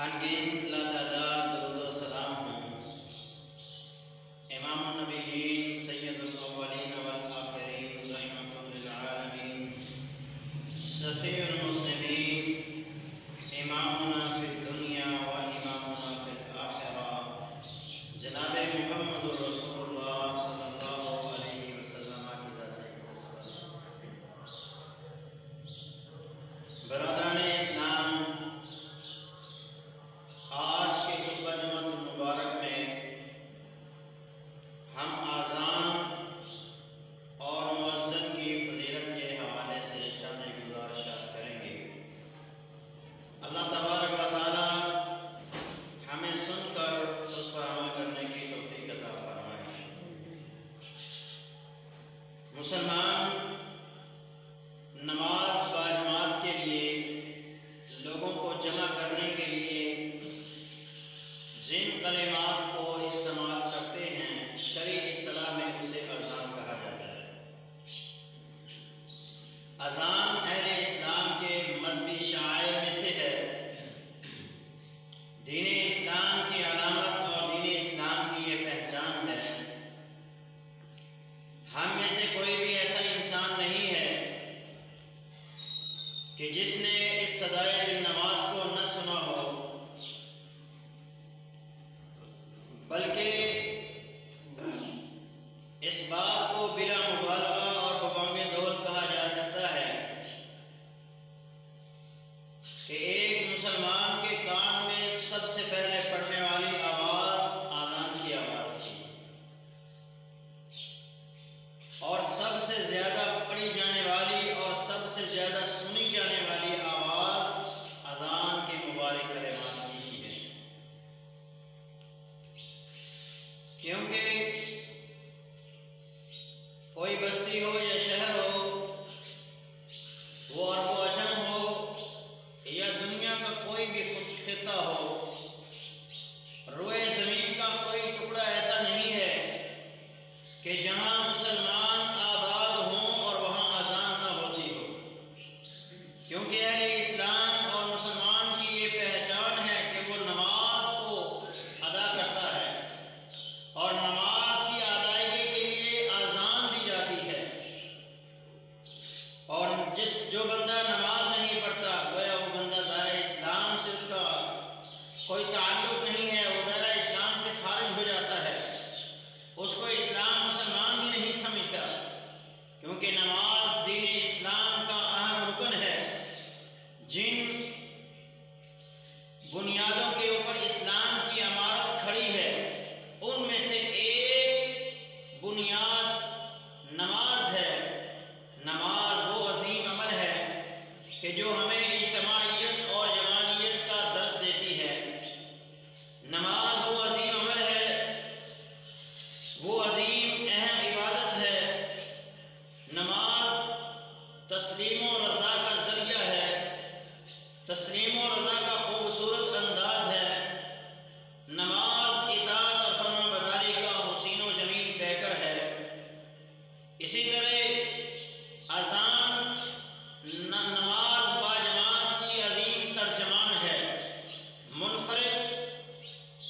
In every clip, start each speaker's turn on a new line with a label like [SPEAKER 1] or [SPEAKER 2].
[SPEAKER 1] انگین لادادار درود و سلام ہوں امام النبیین سید الاولین والآخرین رحمۃ للعالمین شفیع المذنبین امامنا فی الدنیا و امامنا فی الآخرہ جناب محمد رسول اللہ صلی اللہ علیہ وسلم کی ذات برادران اسلام، آج کے خطبہ جمعۃ المبارک میں ہم اذان اور مؤذن کی فضیلت کے حوالے سے چند گزارشات کریں گے۔ اللہ تبارک و تعالی ہمیں سن کر اس پر عمل کرنے کی توفیق عطا فرمائے۔ مسلمان نماز باجماعت کے لیے لوگوں کو جمع کرنے کے لیے جن کلمات کو استعمال کرتے ہیں، شرعی اصطلاح میں اسے اذان کہا جاتا ہے۔ اذان اہل اسلام کے مذہبی شعائر میں سے ہے۔ دین اسلام کی علامت اور دین اسلام کی یہ پہچان ہے۔ ہم میں سے کوئی بھی ایسا انسان نہیں ہے کہ جس نے اس صدائے دل نماز کو نہ سنا ہو، بلکہ اس بات کو بلا مبالغہ اور ببانگ دول کہا جا سکتا ہے کہ ایک مسلمان کے کان میں سب سے پہلے پڑنے والی آواز اذان کی آواز تھی، اور سب سے زیادہ پڑھی جانے والی اور سب سے زیادہ سنی جانے والی آواز اذان کے مبارک کلمات کی ہی ہے۔ کیونکہ کوئی بستی ہو یا شہر ہو، وہ عرب و عجم ہو یا دنیا کا کوئی بھی خطہ ہو، روئے زمین کا کوئی ٹکڑا ایسا نہیں ہے کہ جہاں مسلمان آباد ہوں اور وہاں اذان نہ ہوتی ہو، کیونکہ اہل اسلام اور مسلمان کی یہ پہچان ہے کہ وہ نماز کو ادا کرتا ہے، اور نماز کی ادائیگی کے لیے اذان دی جاتی ہے۔ اور جو بندہ نماز نہیں پڑھتا، گویا وہ بندہ دائرہ اسلام سے اس کا کوئی تعلق نہیں ہے، وہ دائرہ اسلام سے خارج ہو جاتا ہے، اس کو اسلام مسلمان ہی نہیں سمجھتا، کیونکہ نماز دین اسلام کا اہم رکن ہے۔ جن بنیادوں کے اوپر اسلام کی عمارت کھڑی ہے، ان میں سے ایک بنیاد نماز ہے۔ نماز وہ عظیم عمل ہے کہ جو ہمیں اجتماعیت اور جماعیت کا درس دیتی ہے۔ نماز وہ عظیم عمل ہے، وہ عظیم اہم عبادت ہے۔ نماز تسلیم و رضا کا ذریعہ ہے، تسلیم و رضا کا خوبصورت انداز ہے۔ نماز اطاعت اور فرما برداری کا حسین و جمیل پیکر ہے۔ اسی طرح اذان نماز باجماعت کی عظیم ترجمان ہے، منفرد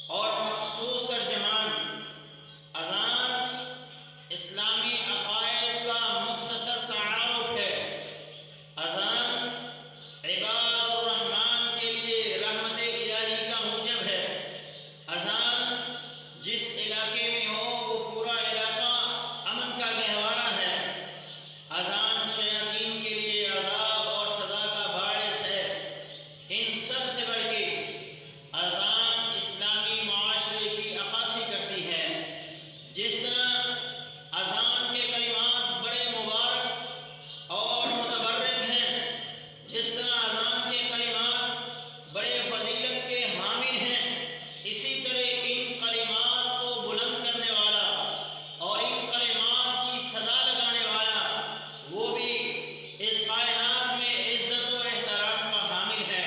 [SPEAKER 1] اور مخصوص ترجمان۔ اذان اسلامی عقائد کا مختصر تعارف ہے۔ اذان عباد الرحمن کے لیے رحمت الہی کا موجب ہے۔ اذان جس علاقے میں ہو وہ پورا علاقہ امن کا گہوارہ ہے۔ اذان شیاطین کے لیے عذاب اور سزا کا باعث ہے۔ ان سب سے بڑھ کے اذان اسلامی معاشرے کی عکاسی کرتی ہے۔ جس طرح اذان کے کلمات بڑے مبارک اور متبرک ہیں، جس طرح اذان کے کلمات بڑے فضیلت کے حامل ہیں، اسی طرح ان کلمات کو بلند کرنے والا اور ان کلمات کی صدا لگانے والا وہ بھی اس کائنات میں عزت و احترام کا حامل ہے۔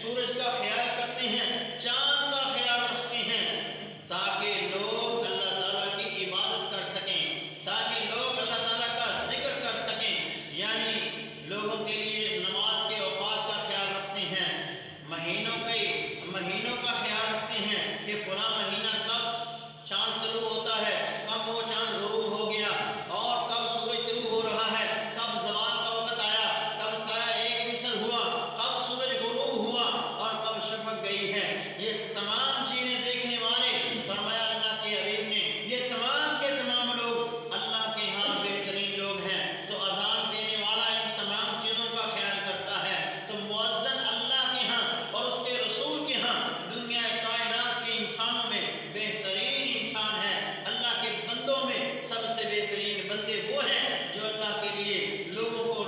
[SPEAKER 1] سورج کا خیال کرتے ہیں، چاند کا خیال رکھتے ہیں، تاکہ لوگ اللہ تعالیٰ کی عبادت کر سکیں، تاکہ لوگ اللہ تعالیٰ کا ذکر کر سکیں، یعنی لوگوں کے لیے نماز کے اوقات کا خیال رکھتے ہیں، مہینوں کا خیال رکھتے ہیں کہ فلاں مہینہ کب چاند طلوع ہوتا ہے، کب وہ چاند غروب ہو گیا، اور کب سورج طلوع ہو رہا ہے، کب زوال کا وقت آیا، کب سایہ ایک مثل ہوا، کب سورج غروب ہوا، اور کب شفق گئی ہے۔ یہ تمام چیزیں دیکھنے والے، فرمایا اللہ کے حبیب نے، یہ تمام کے تمام لوگ اللہ کے ہاں بہترین لوگ ہیں۔ تو اذان دینے والا ان تمام چیزوں کا خیال کرتا ہے، تو مؤذن اللہ کے ہاں اور اس کے رسول کے ہاں دنیا کائنات کے انسانوں میں بہترین انسان ہے۔ اللہ کے بندوں میں سب سے بہترین بندے وہ ہیں جو اللہ کے لیے لوگوں کو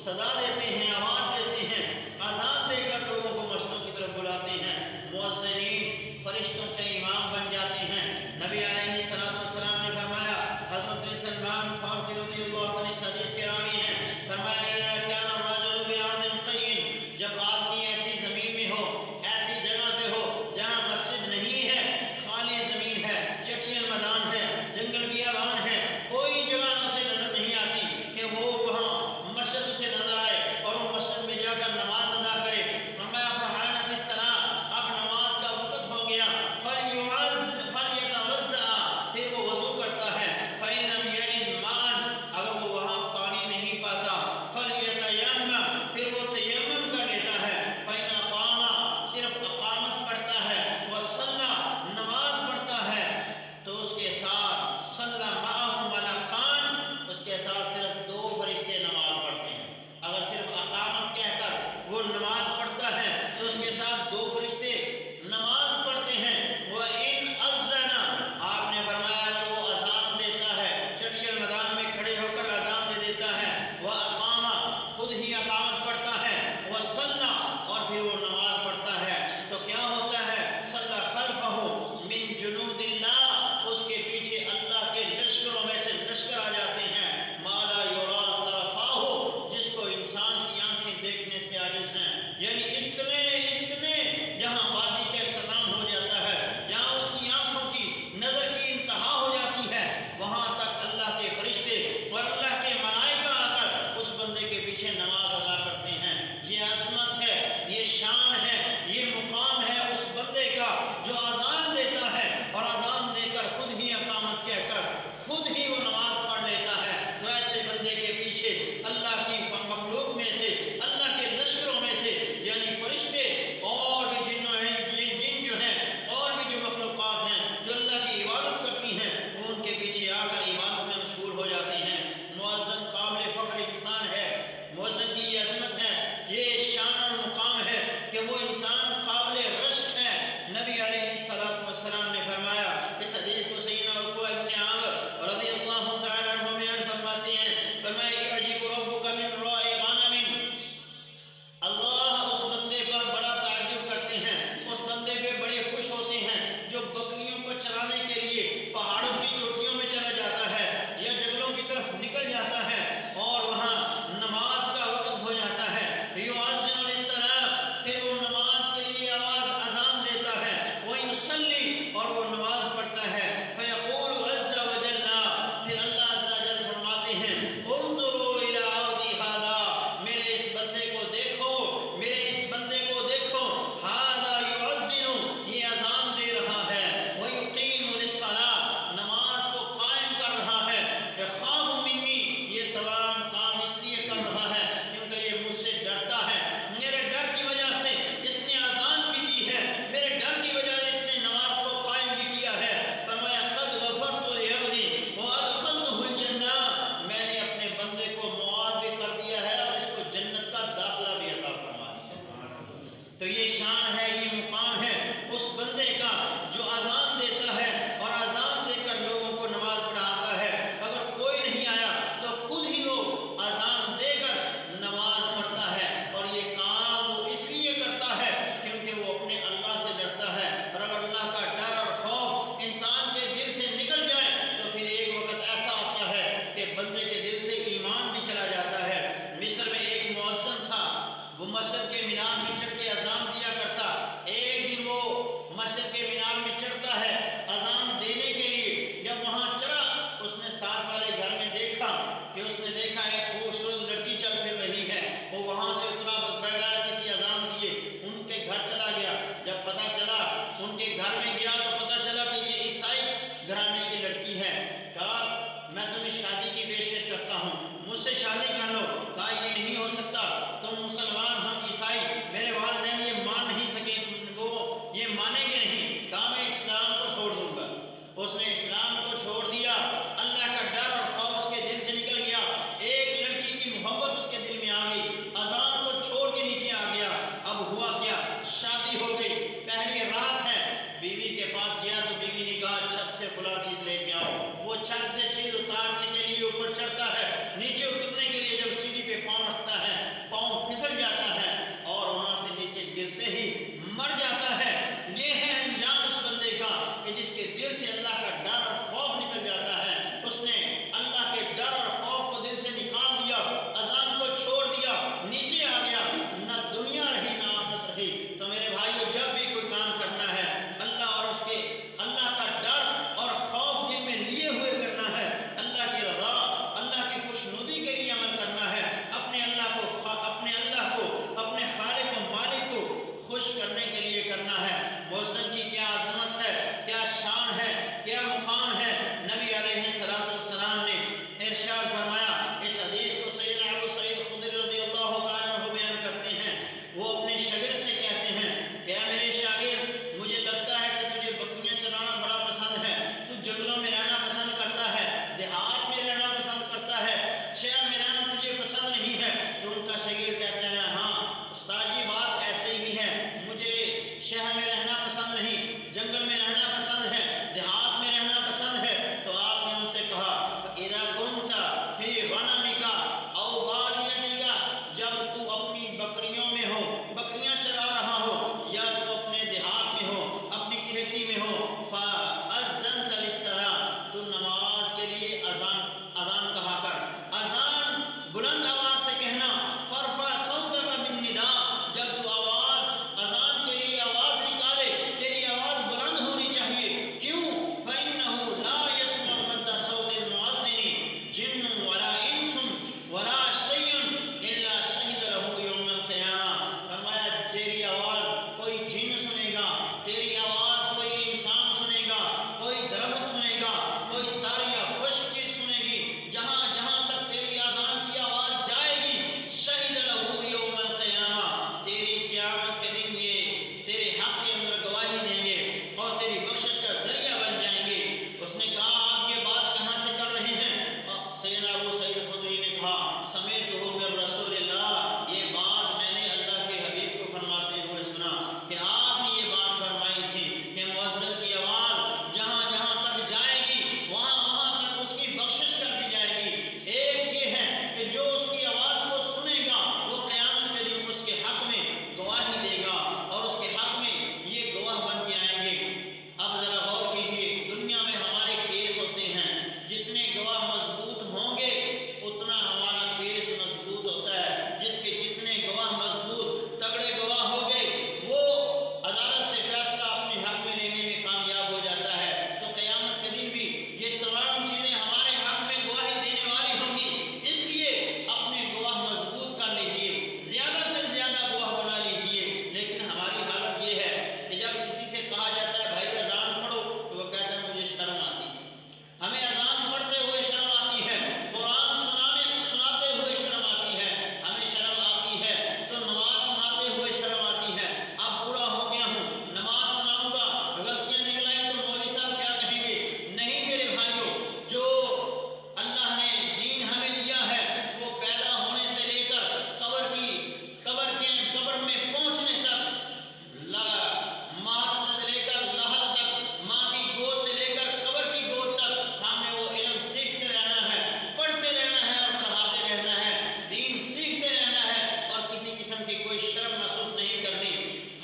[SPEAKER 1] صدا دیتے ہیں، آواز دیتے ہیں، اذان دے کر لوگوں کو مسجدوں کی طرف بلاتے ہیں۔ مؤذنین فرشتوں کے امام بن جاتے ہیں۔ نبی علیہ السلام نے فرمایا، حضرت سلمان فارسی رضی اللہ عنہ اس حدیث کے راوی ہیں، فرمایا اذا كان الرجل بأرض قيء، جب آدمی ایسی زمین میں ہو، ایسی جگہ پہ ہو جہاں مسجد نہیں ہے، خالی زمین ہے، چٹیل میدان ہے، جنگل بیابان ہے، کوئی جگہ اسے نظر نہیں آتی کہ وہ وہاں مسجد اسے نظر آئے اور وہ مسجد میں جا کر نماز ادا کرے، فرمایا فحانت الصلاۃ، اب نماز کا وقت ہو گیا، فلیتوضأ، پھر وہ وضو کرتا ہے، فإن لم یجد ماء، اگر وہ وہاں پانی نہیں پاتا، فلیتیمم، پھر وہ تیمم کر لیتا ہے، فإن اقام، صرف اقامت پڑھتا ہے، وصلی، نماز پڑھتا ہے، تو اس کے ساتھ صلی معہ ملکان، اس کے ساتھ صرف 2 فرشتے نماز پڑھتے ہیں۔ اگر صرف اقامت کہہ کر وہ نماز پڑھتا ہے تو اس کے ساتھ 2 فرشتے نماز پڑھتے ہیں۔ وَإِنْ أَذَّنَ، آپ نے فرمایا اگر وہ اذان دیتا ہے، چٹیل میدان میں کھڑے ہو کر اذان دے دیتا ہے، وَأَقَامَ، خود ہی اقامت پڑھتا ہے، وَصَلَّى، اور پھر وہ نماز پڑھتا ہے، تو کیا ہوتا ہے؟ صلی خلفہ من جنود اللہ، اس کے پیچھے اللہ کے لشکروں میں سے لشکر آ جاتے ہیں، ما لا یرا طرفاہ، جس کو انسان کی آنکھیں دیکھنے سے عاجز ہیں، یعنی اتنے جہاں وادی کا اختتام ہو جاتا ہے، جہاں اس کی آنکھوں کی نظر کی انتہا ہو جاتی ہے، وہاں تک اللہ کے فرشتے اور اللہ کے ملائکہ آ کر اس بندے کے پیچھے نماز ادا کرتے ہیں۔ یہ عظمت ہے، یہ شان ہے، یہ مقام ہے اس بندے کا جو اذان دیتا ہے اور اذان دے کر خود ہی اقامت کہہ کر خود ہی وہ نماز پڑھ لیتا ہے۔ تو ایسے بندے کے پیچھے اللہ کی مخلوق میں سے، اللہ کے لشکروں میں سے، یعنی فرشتے اور بھی جن جو ہیں اور بھی جو مخلوقات ہیں جو اللہ کی عبادت کرتی ہیں، وہ ان کے پیچھے آ کر عبادت میں مشغول ہو جاتے ہیں۔ مؤذن قابل فخر انسان ہے، مؤذن کی یہ عظمت ہے، یہ شان اور مقام ہے کہ وہ انسان قابل رشک ہے۔ نبی علیہ السلام نے فرمایا، اس حدیث کو سیدنا عقبہ ابن عامر رضی اللہ تعالیٰ عنہ بیان فرماتے ہیں، فرمایا یعجب ربک من راعی غنم، اللہ اس بندے پر بڑا تعجب کرتے ہیں، اس بندے پہ بڑے خوش ہوتے ہیں جو بکریوں کو چرانے کے لیے پہاڑوں کی چوٹیوں میں چلا جاتا ہے یا جنگلوں کی طرف نکل جاتا ہے اور وہاں نماز کا وقت ہو جاتا ہے، یؤذن للصلاۃ، پھر وہ نماز کے لیے آواز اذان دیتا ہے، ویصلی، اور وہ نماز پڑھتا ہے، فیقول عز وجل، پھر اللہ عز وجل فرماتے ہیں، انظروا الی عبدی ھذا، میرے اس بندے کو دیکھو، میرے اس بندے کو دیکھو، ھذا یؤذن، یہ اذان دے رہا ہے، ویقیم للصلاۃ، نماز کو قائم کر رہا ہے، یخاف منی، یہ تمام کام اس لیے کر رہا ہے کیونکہ یہ مجھ سے ڈرتا ہے، میرے ڈر کی وجہ سے اس نے اذان بھی دی ہے، میرے ڈر کی وجہ سے اس نے نماز کو قائم بھی کیا ہے۔ فرمایا قد غفرت لعبدی وادخلته الجنہ، میں نے اپنے بندے کو معاف بھی کر دیا ہے اور اس کو جنت کا داخلہ بھی عطا فرما دیا۔ تو یہ شان ہے، یہ مقام ہے اس بندے کا جو اذان دیتا ہے اور اذان دے کر لوگوں کو نماز پڑھاتا ہے، اگر کوئی نہیں آیا تو خود ہی وہ اذان دے کر نماز پڑھتا ہے، اور یہ کام وہ اس لیے کرتا ہے کیونکہ وہ اپنے اللہ سے ڈرتا ہے، اور اگر اللہ کا ڈر اور خوف انسان کے دل سے نکل جائے تو پھر ایک وقت ایسا آتا ہے کہ بندے کے دل سے ایمان بھی چلا جاتا ہے۔ مصر میں ایک مؤذن تھا، وہ مسجد کے مینار میں چڑھ کے اذان دیا کرتا مسجد کے مینار میں چڑھتا ہے اذان دینے کے لیے. جب وہاں چڑھا اس نے ساتھ والے گھر میں دیکھا کہ اس نے دیکھا ایک خوبصورت لڑکی چل پھر رہی ہے. وہ وہاں سے اترا بغیر کسی اذان دیے ان کے گھر چلا گیا. جب پتہ چلا ان کے گھر میں گیا تو پتہ چلا کہ یہ عیسائی گھرانے کی لڑکی ہے. کہا میں تمہیں شادی کی پیشکش کرتا ہوں, مجھ سے شادی کر لو. کہا یہ نہیں ہو سکتا, تم مسلمان ہم عیسائی, میرے والدین یہ مان نہیں سکے, وہ یہ مانیں گے نہیں. کہا میں اسلام کو چھوڑ دوں گا. اس نے اسلام کو چھوڑ دیا. اللہ کا ڈر اور خوف اس کے دل سے نکل گیا. ایک لڑکی کی محبت اس کے دل میں آ گئی. اذان کو چھوڑ کے نیچے آ گیا. اب ہوا کیا, شادی ہو گئی. پہلی رات ہے, بیوی کے پاس گیا تو بیوی نے کہا چھت سے فلاں چیز لے کے آؤ. وہ چھت سے چیز اتارنے کے لیے اوپر چڑھتا ہے, نیچے اترنے کے لیے جب سیڑھی پہ پاؤں رکھتا ہے پاؤں پھسل جاتا ہے اور وہاں سے نیچے گرتے ہی مر جاتا ہے. یہ ہے انجام اس بندے کا کہ جس کے دل سے اللہ کا ڈر اور خوف نکل جاتا ہے. اس نے اللہ کے ڈر اور خوف کو دل سے نکال دیا, اذان کو چھوڑ دیا, نیچے آ گیا. نہ دنیا رہی نہ آخرت رہی. تو میرے بھائیو, جب بھی کوئی کام کرنا ہے اللہ اور اس کے اللہ کا ڈر اور خوف دل میں لیے ہوئے کرنا ہے. اللہ کی رضا, اللہ کی خوشنودی کے لیے عمل کرنا ہے. اپنے اللہ کو اپنے خالق و مالک کو خوش کرنے کے لیے کرنا ہے. مؤذن کی کیا عظمت ہے, کیا شان ہے, کیا مقام ہے. نبی علیہ السلام نے ارشاد فرمایا, اس حدیث کو سیدنا ابو سعید خدری رضی اللہ تعالیٰ عنہ بیان کرتے ہیں. وہ اپنے شاگرد سے کہتے ہیں کہ اے میرے شاگرد, مجھے لگتا ہے کہ تجھے بکریاں چرانا بڑا پسند ہے, تو جنگلوں میں رہنا پسند کرتا ہے, دیہات میں رہنا پسند کرتا ہے, شہر میں رہنا تجھے پسند نہیں ہے. تو ان کا شاگرد کہتا ہے ہاں استاد جی بات ایسے ہی ہے, مجھے شہر میں رہنا پسند نہیں, جنگل میں رہنا پسند ہے, دیہات میں رہنا پسند ہے. تو آپ نے ان سے کہا اذا كنت في غنمك او باديتك, جب تو اپنی بکریوں میں ہو, بکریاں چرا رہا ہو, یا تو اپنے دیہات میں ہو, اپنی کھیتی میں ہو, فاذنت للصلاة, تو نماز کے لیے اذان کہا کر. اذان بلند آواز سے کہنا. فرفع صوتك بالنداء, جب تو اذان کے لیے آواز نکالے تیری آواز بلند ہونی چاہیے. کیوں؟ فإنه لا يسمع مد صوت المؤذن جن ولا انس ولا شيء الا شهد له يوم القيامة. فرمایا تیری آواز کوئی جن سنے گا, تیری آواز کوئی انسان سنے گا, کوئی درخت سنے گا, کوئی تر یا خشک چیز سنے گی. جہاں جہاں تک تیری اذان کی آواز جائے گی, شهد له يوم القيامة, تیری قیامت کے دن یہ تیرے حق کے اندر گواہی دیں گے اور تیری بخشش کا ذریعہ بن جائیں گے. اس نے کہا آپ یہ بات کہاں سے کر رہے ہیں؟ سیدنا ابو سعید خدری نے کہا سمعتہ من رسول اللہ, یہ بات میں نے اللہ کے حبیب کو فرماتے ہوئے سنا کہ آپ نے یہ بات فرمائی تھی کہ مؤذن کی آواز جہاں جہاں تک جائے گی وہاں وہاں تک اس کی بخشش کر دی جائے گی. ایک یہ ہے کہ جو اس کی آواز کو سنے گا وہ قیامت کے دن اس کے حق میں گواہی دے گا اور اس کے حق میں یہ گواہ بن کے آئیں گے. اب ذرا غور کیجیے, دنیا میں ہمارے کیس ہوتے ہیں, جتنے گواہ مضبوط ہوں گے اتنا ہمارا کیس مضبوط ہوتا ہے. جس کے جتنے گواہ مضبوط تگڑے گواہ ہو گئے وہ عدالت سے فیصلہ اپنے حق میں لینے میں کامیاب ہو جاتا ہے. تو قیامت کے دن بھی یہ تمام چیزیں ہمارے حق میں گواہی دینے والی ہوں گی. اس لیے اپنے گواہ مضبوط کر لیجئے, زیادہ سے زیادہ گواہ بنا لیجئے. لیکن ہماری حالت یہ ہے کہ جب کسی سے کہا جاتا ہے بھائی اذان پڑھو تو وہ کہتا ہے مجھے شرم آتی ہے, ہمیں اذان پڑھتے ہوئے شرم آتی ہے, قرآن سناتے ہوئے شرم آتی ہے, ہمیں شرم آتی ہے تو نماز سناتے ہوئے شرم آتی ہے. اب بوڑھا ہو گیا ہوں, نماز سناؤں گا, غلطیاں نکل آئیں تو مولوی صاحب کیا کہیں گے؟ نہیں میرے بھائیوں, جو اللہ نے دین ہمیں دیا ہے وہ پیدا ہونے سے لے کر قبر میں پہنچنے تک, ماں سے لے کر لحد تک, ماں کی گود سے لے کر قبر کی گود تک, ہم نے وہ علم سیکھتے رہنا ہے, پڑھتے رہنا ہے اور پڑھاتے رہنا ہے. دین سیکھتے رہنا ہے اور کسی قسم کی کوئی شرم محسوس نہیں کرنی.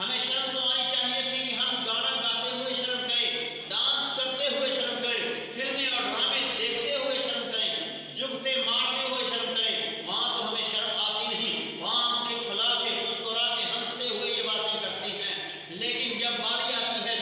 [SPEAKER 1] ہمیں شرم تو آنی چاہیے تھی کہ ہم گانا گاتے ہوئے شرم کریں, ڈانس کرتے ہوئے شرم کریں, فلمیں اور ڈرامے دیکھتے ہوئے شرم کریں, جھکتے مارتے ہوئے شرم کریں. وہاں تو ہمیں شرم آتی نہیں, وہاں ہم کے خلاف مسکرا کے ہنستے ہوئے یہ باتیں کرتے ہیں. لیکن جب باری آتی ہے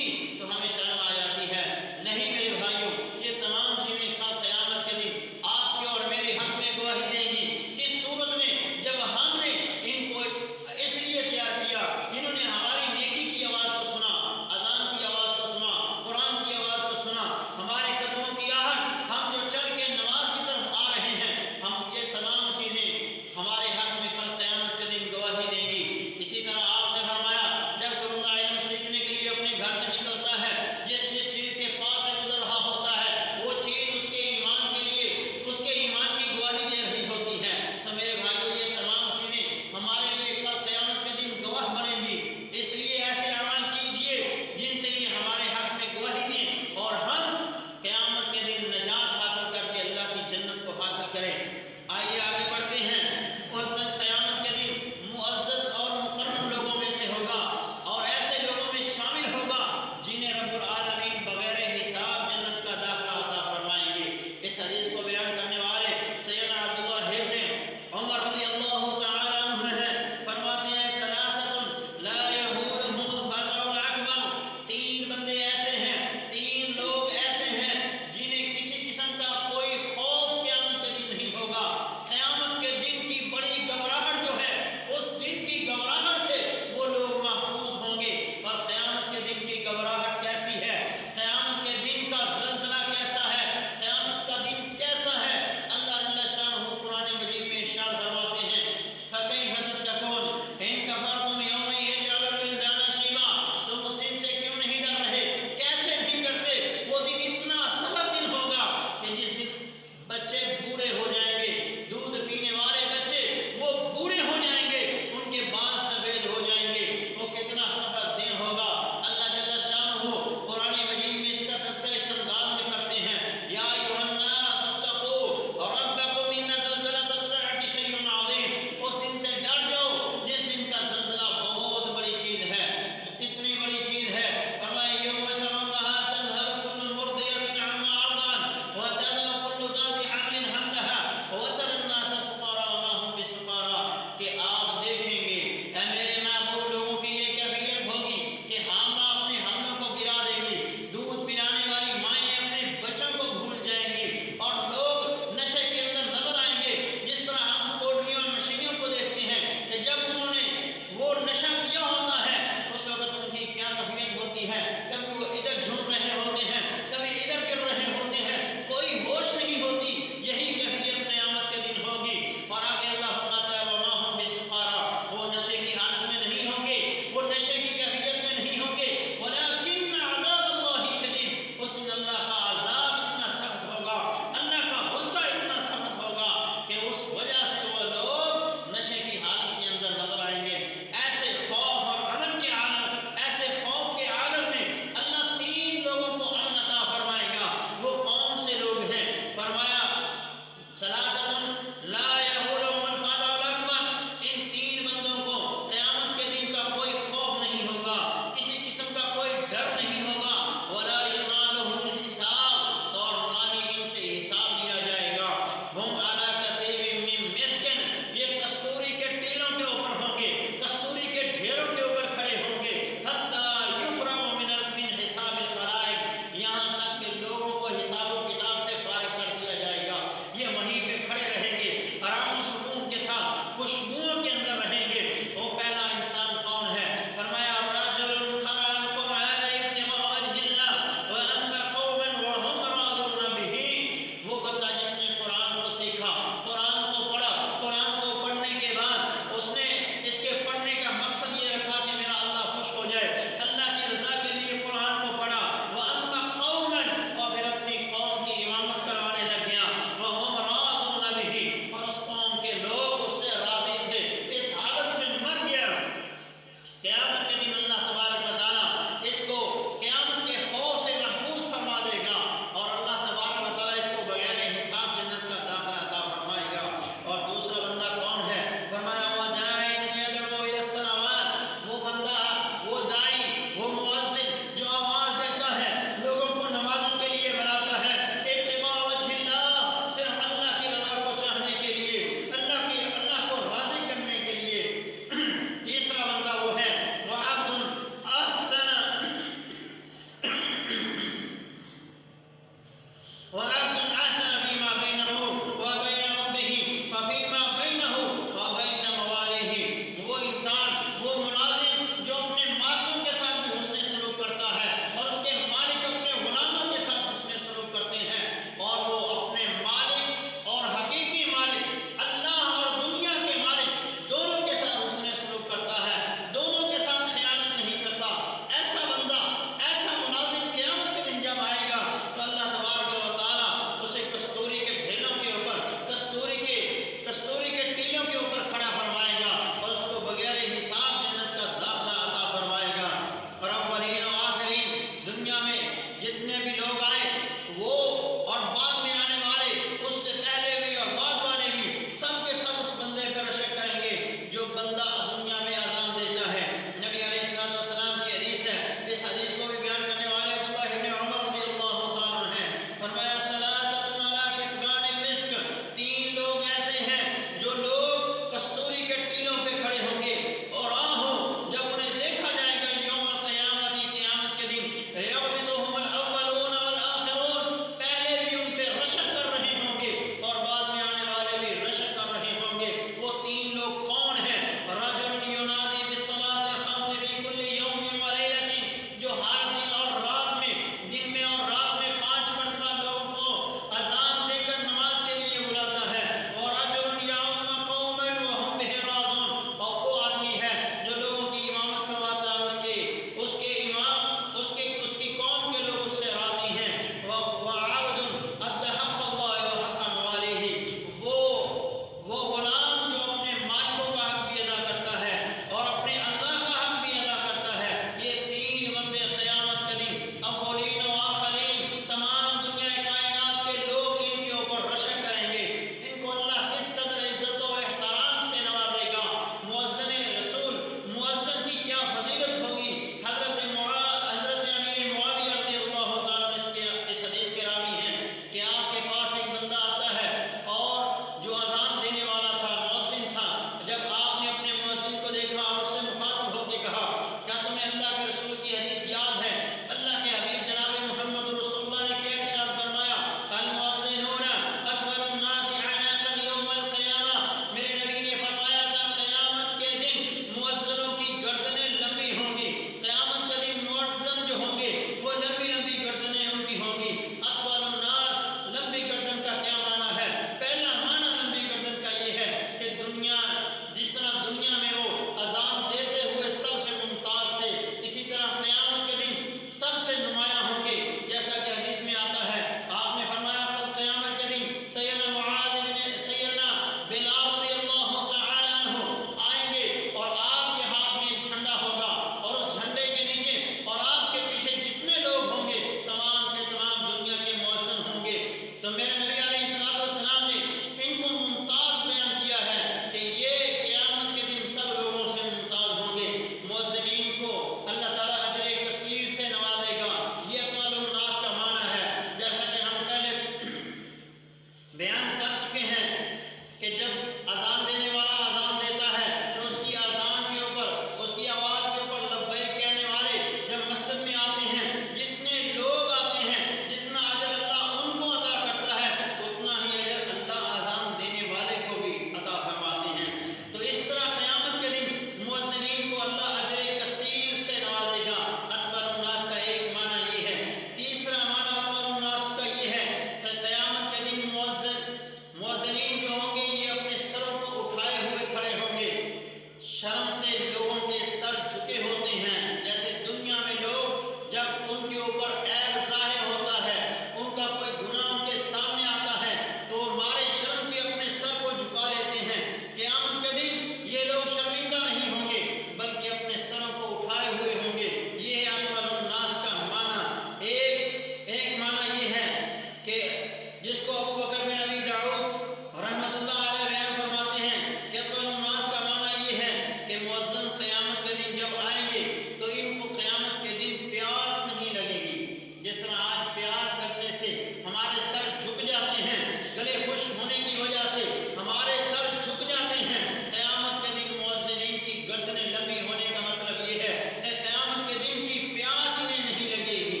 [SPEAKER 1] مؤذن قیامت کے دن جب آئیں گے تو ان کو قیامت کے دن پیاس نہیں لگے گی. جس طرح آج پیاس لگنے سے ہمارے سر جھک جاتے ہیں، گلے خشک ہونے کی وجہ سے ہمارے سر جھک جاتے ہیں، قیامت کے دن مؤذنین کی گردنیں لمبی ہونے کا مطلب یہ ہے کہ قیامت کے دن کی پیاس انہیں نہیں لگے گی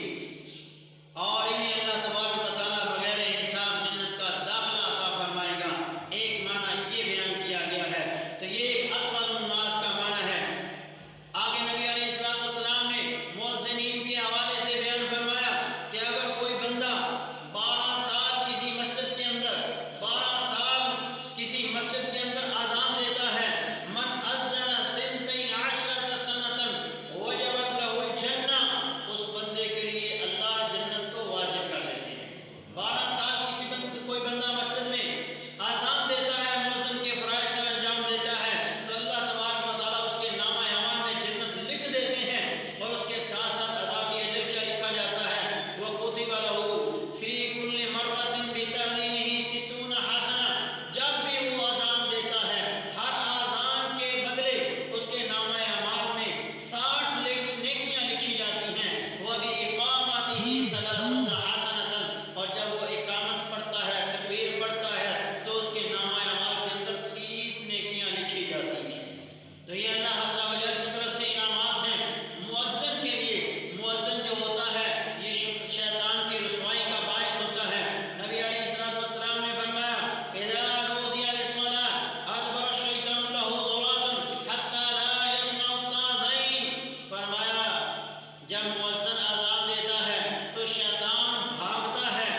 [SPEAKER 1] اور انہیں اللہ تبارک و تعالیٰ بغیر حساب جنت کا داخلہ عطا فرمائے گا. ایک معنی یہ بیان کیا گیا ہے. تو یہ اطول الناس کا معنی ہے. آگے نبی علیہ السلام نے مؤذنین کے حوالے سے بیان فرمایا کہ اگر کوئی بندہ 12 سال کسی مسجد کے اندر 12 سال کسی مسجد کے اندر اذان دیتا ہے، من اذن سنتی عشرۃ سنۃ وجبت له الجنہ، اس بندے کے لیے اللہ جنت کو واجب کر دیتے ہیں. 12 سال کوئی بندہ مسجد میں اذان دیتا ہے، مؤذن کے فرائض سر انجام دیتا ہے تو اللہ تبارک و تعالیٰ اس کے نامہ اعمال میں جنت لکھ دیتے ہیں اور اس کے ساتھ ساتھ اضافی اجر کیا لکھا جاتا ہے، وَكُتِبَ لَهُ فِي كُلِّ مَرَّةٍ بِتَعْظِيمِهِ 60 حسنہ. جب بھی وہ اذان دیتا ہے ہر اذان کے بدلے اس کے نامہ اعمال میں 60 نیکیاں لکھی جاتی ہیں. وَبِإِقَامَتِهِ 30 حسنة، اور جب وہ اقامت پڑھتا ہے، تکبیر پڑھتا ہے تو اس کے نامہ اعمال کے اندر 30 نیکیاں لکھی جاتی ہیں. تو یہ اللہ عز و جل کی طرف سے انعامات ہیں مؤذن کے لیے. مؤذن جو ہوتا ہے یہ شیطان کی رسوائی کا باعث ہوتا ہے. نبی علیہ السلام نے فرمایا اذا نودی للصلاة ادبر الشیطان له ضرابا حتى لا يسمع التعظیم. فرمایا جب مؤذن اذان دیتا ہے تو شیطان بھاگتا ہے،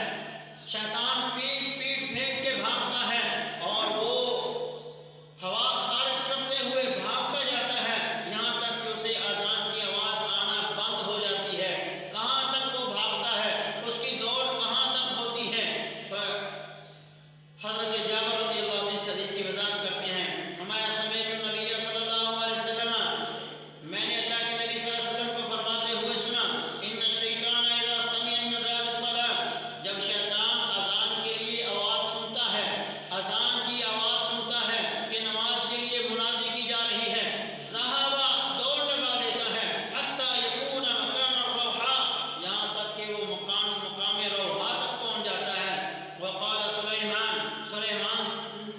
[SPEAKER 1] شیطان پیٹ پھینک کے بھاگتا ہے اور وہ ہوا خارج کرتے ہوئے بھاگتا جاتا ہے یہاں تک کہ اسے اذان کی آواز آنا بند ہو جاتی ہے. کہاں تک وہ بھاگتا ہے، اس کی دوڑ کہاں تک ہوتی ہے. حضرت جابر رضی اللہ عنہ اس حدیث کی وضاحت کرتے ہیں، ہمارا سمیت النبی صلی اللہ علیہ وسلم، میں نے اللہ کے نبی صلی اللہ علیہ وسلم کو فرماتے ہوئے سنا ان الشیطان اذا سمع النداء بالصلاة، جب شیطان اذان کے لیے آواز سنتا ہے، اذان کی آواز سنتا ہے کہ نماز کے لیے منادی کی جا رہی ہے، ذهب دوڑ لگا دیتا ہے حتی یکون مکان الروحاء، یہاں تک کہ وہ مقام روحاء تک پہنچ جاتا ہے. وقال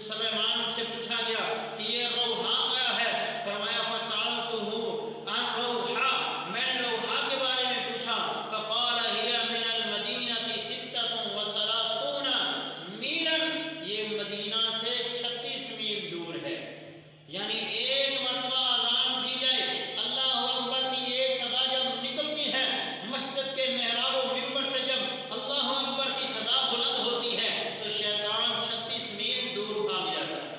[SPEAKER 1] سلیمان سے پوچھا گیا کہ یہ روحاء کیا ہے؟ فرمایا فسألته عن روحاء، میں نے روحاء کے بارے میں پوچھا. فقال هي من المدینة 36 میلا، یہ مدینہ سے 36 میل دور ہے. یعنی ایک مرتبہ اذان دی جائے، اللہ اکبر کی ایک صدا جب نکلتی ہے مسجد کے محراب و منبر سے، جب اللہ اکبر کی صدا بلند ہوتی ہے تو شیطان 36 میل دور بھاگ جاتا ہے.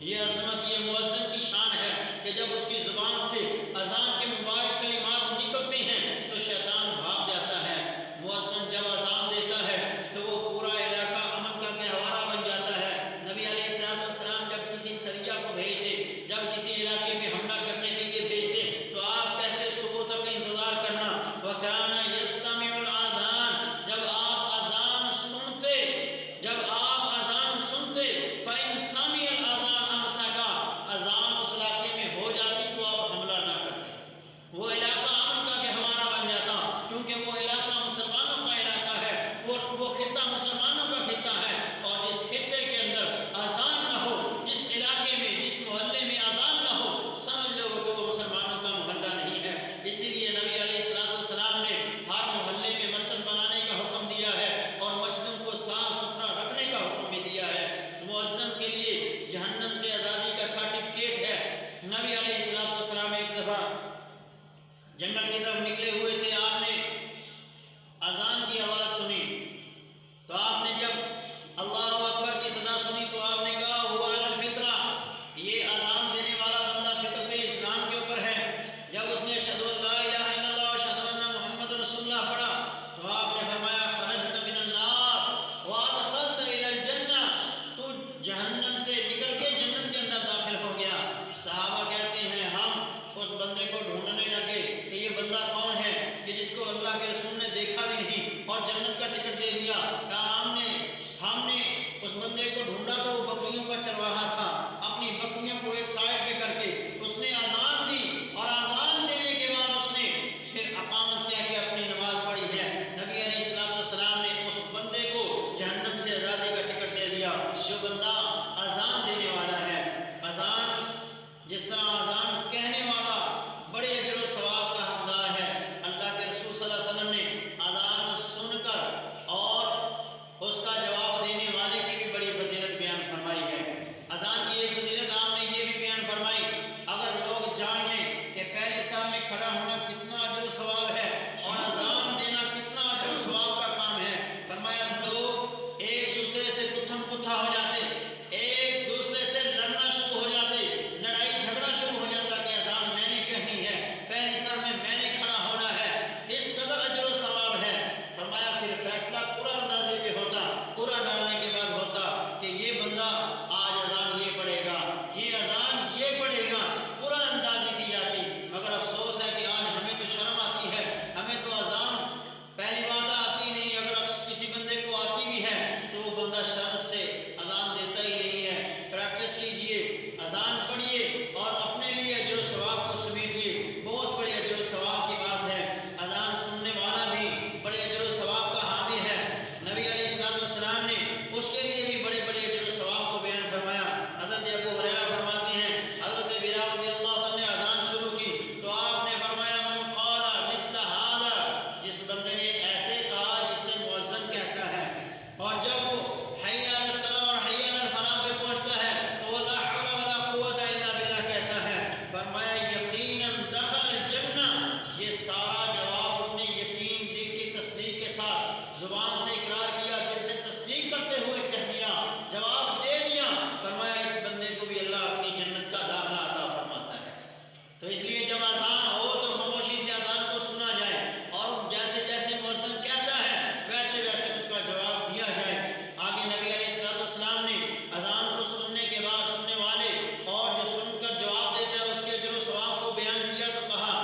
[SPEAKER 1] یہ عظمت یہ مؤذن کی شان ہے کہ جب اس کی زبان سے اذان کے مبارک کلمات نکلتے ہیں تو شیطان بھاگ جاتا ہے. مؤذن جب اذان دیتا ہے تو وہ پورا علاقہ امن کا گہوارہ بن جاتا ہے. نبی علیہ السلام جب کسی سریہ کو بھیجتے، جب کسی علاقے میں حملہ کرنے کے لیے بھیجتے تو آپ پہلے صبح تک انتظار کرنا. وَكَانَ يَسْتَمِعُ الْآذَانَ، جب آپ اذان سنتے فَإِنْ سَمِعَ الْآذَانَ أَمْسَكَ، اذان اس علاقے میں ہو جاتی تو آپ حملہ نہ کرتے، وہ علاقہ امن کا گہوارہ بن جاتا، کیونکہ وہ علاقہ مسلمانوں کا علاقہ ہے، وہ خطہ مسلمانوں کا خطہ ہے. اور جس خطے کے اندر اذان نہ ہو، جس علاقے میں جس محلے میں اذان نہ ہو، سمجھ لو کہ وہ مسلمانوں کا محلہ نہیں ہے. اسی لیے نبی علیہ السلام نے ہر محلے میں مسجد بنانے کا حکم دیا ہے اور مسجدوں کو صاف ستھرا رکھنے کا حکم بھی دیا ہے. مؤذن کے لیے جہنم سے آزادی کا سرٹیفکیٹ ہے. نبی علیہ السلام ایک دفعہ جنگل کی طرف نکلے ہوئے تھے، آپ نے اذان کی آواز سنی تو آپ نے جب اللہ اکبر کی صدا سنی تو آپ نے کہا ہوا علی الفطرہ، یہ اذان دینے والا بندہ فطرت اسلام کے اوپر ہے. جب اس نے اشہد ان لا الہ الا اللہ واشہد ان محمد رسول اللہ پڑھا تو آپ نے فرمایا خرجت من النار وادخلت الی الجنہ، تو جہنم سے نکل کے جنت کے اندر داخل ہو گیا. صحابہ کہتے ہیں ہم اس بندے کو ڈھونڈنے لگے کہ یہ بندہ کون ہے کہ جس کو اللہ کے رسول نے دیکھا بھی نہیں اور جنت کا ٹکٹ دے دیا. کہا ہم نے اس بندے کو ڈھونڈا تو وہ بکریوں کا چرواہا تھا، اپنی بکریوں کو ایک سائڈ پہ کر کے اس نے اذان دی یقیناً دخل الجنہ، یہ سارا جواب اس نے یقین، دل کی تصدیق کے ساتھ زبان سے اقرار کیا، دل سے تصدیق کرتے ہوئے کہہ دیا، جواب دے دیا، فرمایا اس بندے کو بھی اللہ اپنی جنت کا داخلہ عطا فرماتا ہے۔ تو اس لیے جب اذان ہو تو خاموشی سے اذان کو سنا جائے، اور جیسے جیسے مؤذن کہتا ہے ویسے ویسے اس کا جواب دیا جائے۔ آگے نبی علیہ الصلوۃ والسلام نے اذان کو سننے کے بعد سننے والے اور جو سن کر جواب دیتا ہے اس کے اجر و ثواب کو بیان کیا تو کہا،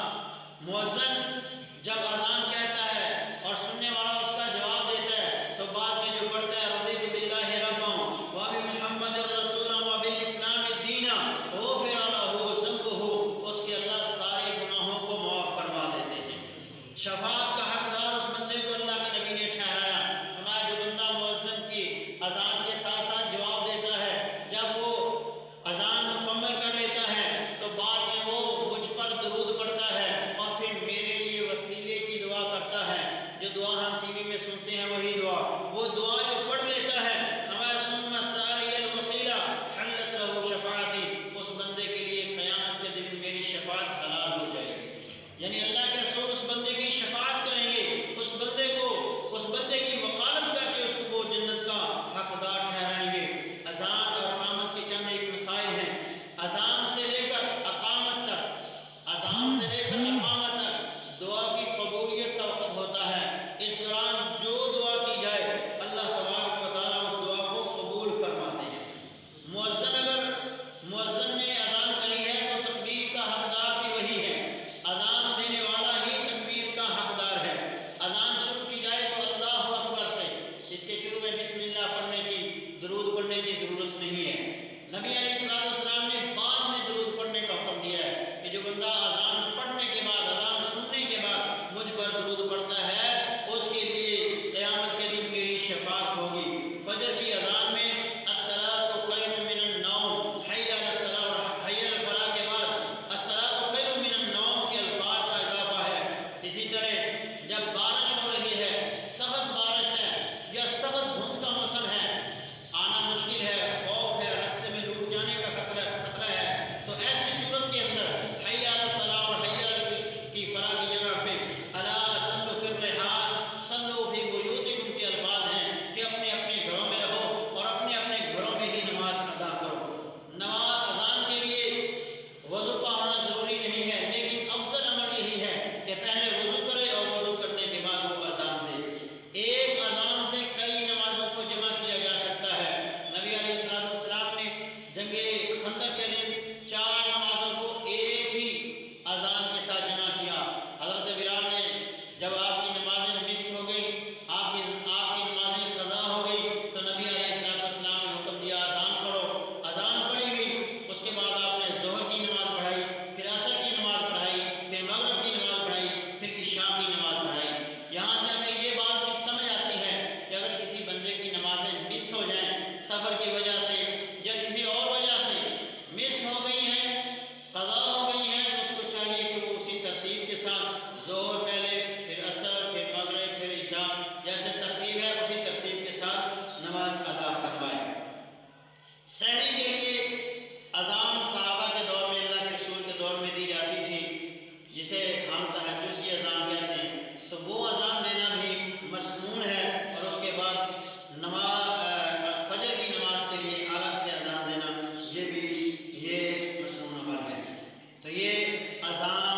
[SPEAKER 1] مؤذن جب اذان کہتا ہے اور سننے والا اس کا جواب دیتا ہے تو بعد میں جو پڑھتا ہے رضیت باللہ ربا وبمحمد رسولا وبالاسلام دینا غفر له ذنبه، اس کے اللہ سارے گناہوں کو معاف کروا دیتے ہیں۔ شفاعت کا حقدار اس بندے کو اللہ کے نبی نے ٹھہرایا۔ ہمارا جو بندہ مؤذن کی اذان کے ساتھ ساتھ جواب دیتا ہے، جب وہ اذان مکمل کر لیتا ہے تو بعد میں وہ مجھ پر درود پڑھتا ہے اور پھر میرے لیے وسیلے کی دعا کرتا ہے۔ جو دعا ہم ٹی وی میں سنتے ہیں وہی دعا، وہ دعا جو پڑھ لیتا ہے، ہمارا ثم سالی الوسیلہ حلت له شفاعتی، اس بندے کے لیے قیامت کے دن میری شفاعت حلال ہو جائے گی۔ یعنی اللہ کے رسول اس بندے کی شفاعت کریں گے، اس بندے کو، اس بندے کی وکالت کر کے اس کو جنت کا حقدار ٹھہرائیں گے۔ اذان اور اقامت کی چند ایک مسائل ہیں۔ اذان سے لے کر اقامت تک، اذان سے لے کر اقامت تک دعا کی قبولیت کا وقت ہوتا ہے۔ اس دوران جو دعا کی جائے اللہ تبارک و تعالیٰ اس دعا کو قبول فرماتے ہیں۔ مؤذن نے اذان کری ہے تو تکبیر کا حقدار بھی وہی ہے، اذان دینے والا ہی تکبیر کا حقدار ہے۔ اذان شروع کی جائے تو اللہ اکبر سے، اس کے شروع میں بسم اللہ پڑھنے کی، درود پڑھنے کی ضرورت نہیں ہے۔ نبی علیہ الصلوۃ والسلام نے بعد میں درود پڑھنے کا حکم دیا ہے کہ جو بندہ اذان پڑھنے کے بعد، اذان سننے کے بعد مجھ پر درود پڑھتا ہے اس کے لیے قیامت کے دن میری شفاعت ہوگی۔ فجر کی اذان میں الصلاۃ خیر من النوم حی علی الصلاۃ حی علی الفلاح کے بعد الصلاۃ خیر من النوم کے الفاظ کا اضافہ ہے۔ اسی طرح جب بارش ہو رہی ہے، سخت بارش ہے یا سخت دھند کا موسم ہے، آنا مشکل ہے، خوف ہے، راستے میں ڈوب جانے کا خطرہ ہے، تو ایسی صورت کے اندر حی علی الصلاۃ اور حی علی کی فلاح کی جگہ پہ الا صلوا فی الرحال صلوا فی بیوتکم کے الفاظ ہیں کہ اپنے اپنے گھروں میں رہو اور اپنے اپنے گھروں میں ہی نماز ادا کرو۔ نماز اذان کے لیے وضو کا ہونا ضروری نہیں ہے، لیکن افضل عمل یہی ہے کہ پہلے وضو کرے اور وضو کرنے کے بعد وہ اذان دے۔ ایک اذان سے کئی نمازوں کو جمع کیا جا سکتا ہے۔ نبی علیہ الصلوۃ والسلام نے جنگ خندق کے دن 4 نمازوں کو ایک ہی اذان کے ساتھ جمع کیا۔ حضرت بلال نے جب آپ کی نمازیں مس ہو گئی، آپ کی نمازیں قضا ہو گئی تو نبی علیہ الصلوۃ والسلام نے حکم دیا اذان پڑھو۔ اذان پڑھی گئی، اس کے بعد آپ نے ظہر کی نماز پڑھائی، پھر عصر کی نماز پڑھائی، پھر مغرب کی نماز پڑھائی، پھر عشاء کی نماز پڑھائی۔ یہاں سے ہمیں یہ بات بھی سمجھ آتی ہے کہ اگر کسی بندے کی نمازیں مس ہو جائیں سفر کی وجہ سے یا کسی اور وجہ سے مس ہو گئی ہیں، قضا ہو گئی ہیں، تو اس کو چاہیے کہ وہ اسی ترتیب کے ساتھ ظہر پہلے، پھر عصر، پھر مغرب، پھر عشاء، جیسے ترتیب ہے اسی ترتیب کے ساتھ نماز ادا فرمائے۔ سحری کے لیے اذان صحابہ کے دور میں، اللہ کے رسول کے دور میں دی جاتی تھی، جسے ہم تہجد کی اذان کہتے ہیں، تو وہ اذان دینا بھی مسنون ہے، اور اس کے بعد فجر کی نماز کے لیے الگ سے اذان دینا یہ بھی مسنون عمل ہے۔ تو یہ اذان